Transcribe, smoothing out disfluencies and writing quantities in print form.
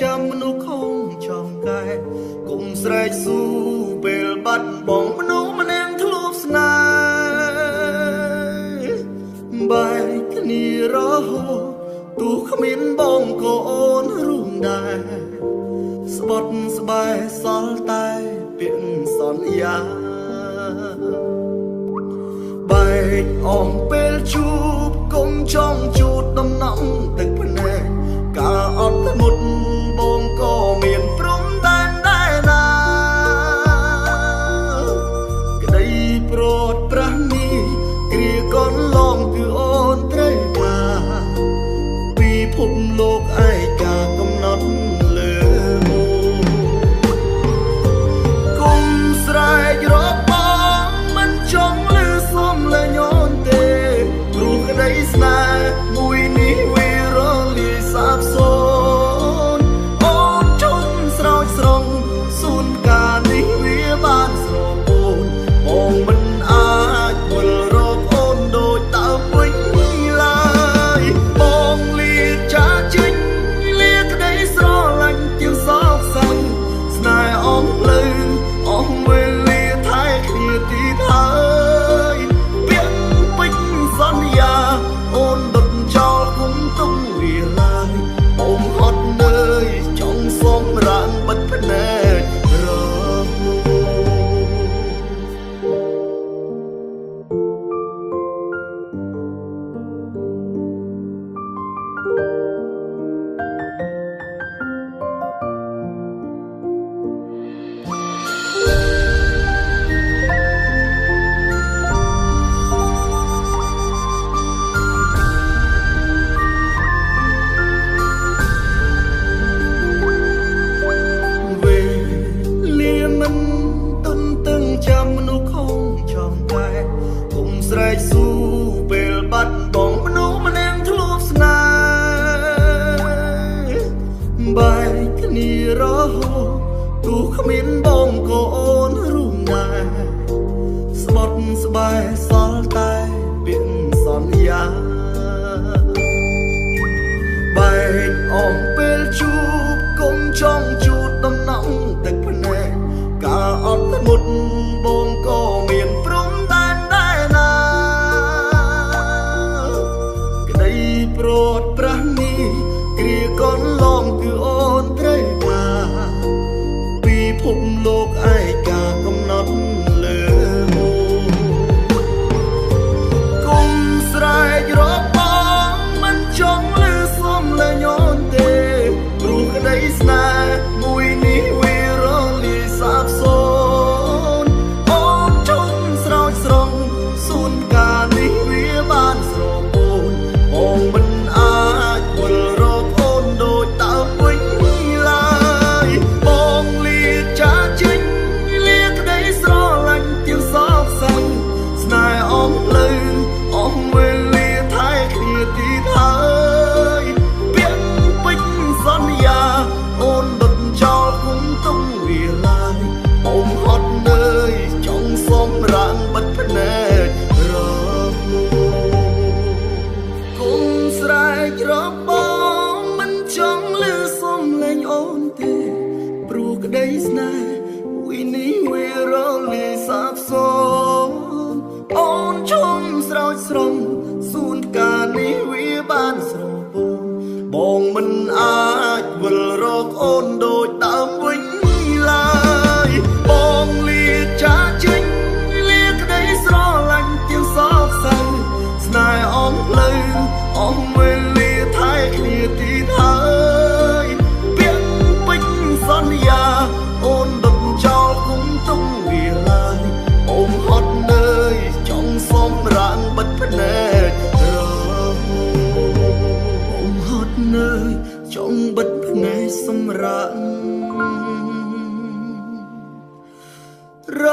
ចាំមនុស្សខំចំកែគុំស្រែកស៊ូពេលបាត់បងមនុស្សម្នាក់ធ្លាប់ស្នេហ៍បែកគ្នារហូតទោះគ្មានបងក៏អូនរួមដែរស្បត់ស្បែកសល់តែពាក្យសន្យាបែកអងពេលជួបគុំចង់ជូតដំណំទឹកភ្នែកការអត់ធ្មត់បងក៏មានព្រមតែនដែរណាក្តីប្រត់ប្រាស់នេះគ្រាកូនឡងគឺអូនត្រូវការពីភពលោកឯកាកំណត់លើគុំស្រែករបងមិនចង់លឺសុំលើញូនទេព្រោះក្តីស្នេហ៍មួយនេះវារលាយសាបសូន្យអូនជុំស្រោចស្រង់សួនកានេះវាបានស្រពោនបងមិនអាចវិលរកអូនដូចតើវិញឡើយបងលាចាចេញលាក្តីស្រឡាញ់ទៀងសោកសៅស្នេហ៍អងលើអងវេលាថែគ្នាទីហើយពាក្យពេចន៍សន្យាអូនដុតចោលគុំទុំវាឡើយបងអត់នឿយចង់សុំរាងបិទភ្នែករស្រែកស៊ូពេលបាត់បងមនុស្សម្នាក់ធ្លាប់ស្នេហ៍បែកគ្នារហូតទោះគ្មានបងក៏អូនរួមដែរស្បត់ស្បែកសល់តែពាក្យសន្យាបែកអងពេលជួបគុំចង់ជូតដំណំទឹកភ្នែកការអត់ធ្មត់បងក៏មានព្រមតែនដែរណាក្តីប្រត់ប្រាស់នេះគ្រាកូនឡងគឺអូនត្រូវការពីភពលោកឯកាកំណត់លើគុំស្រែករបងមិនចង់លឺសុំលើញូនទេព្រោះក្តីស្នេហ៍មួយនេះវារលាយសាបសូន្យអូនជុំស្រោចស្រង់សួនកានេះវាបានស្រពោនបងមិនអាចវិលរកអូនដូចតើវិញឡើយបងលាចាចេញលាក្តីស្រឡាញ់ទៀងសោកសៅស្នេហ៍អងលើអងវេលាថែគ្នាទីហើយពាក្យពេចន៍សន្យាអូនដុតចោលគុំទុំវាឡើយបងហត់នឿយចង់សុំរាងបិទភ្នែករគុំស្រែករបងមិនចង់លឺសុំលេងអូនទេព្រោះក្តីស្នេហ៍មួយនេះវារលាយសាបសូន្យអូនជុំស្រោចស្រង់សួនកានេះវាបានស្រពោនបងមិនអាចវិលរកអូនដូចដើមវិញឡើយបងលាចាចេញលាក្តីស្រឡាញ់ទៀងសោកសៅស្នេហ៍អងលើអងវេលាថែគ្នាទីហើយពាក្យពេចន៍សន្យាអូនដុតចោលគុំទុំវាឡើយបងហត់នឿយចង់សុំរាងបិទភ្នែករបងហត់នឿយចង់បិទភ្នែកស សម្រាប់រ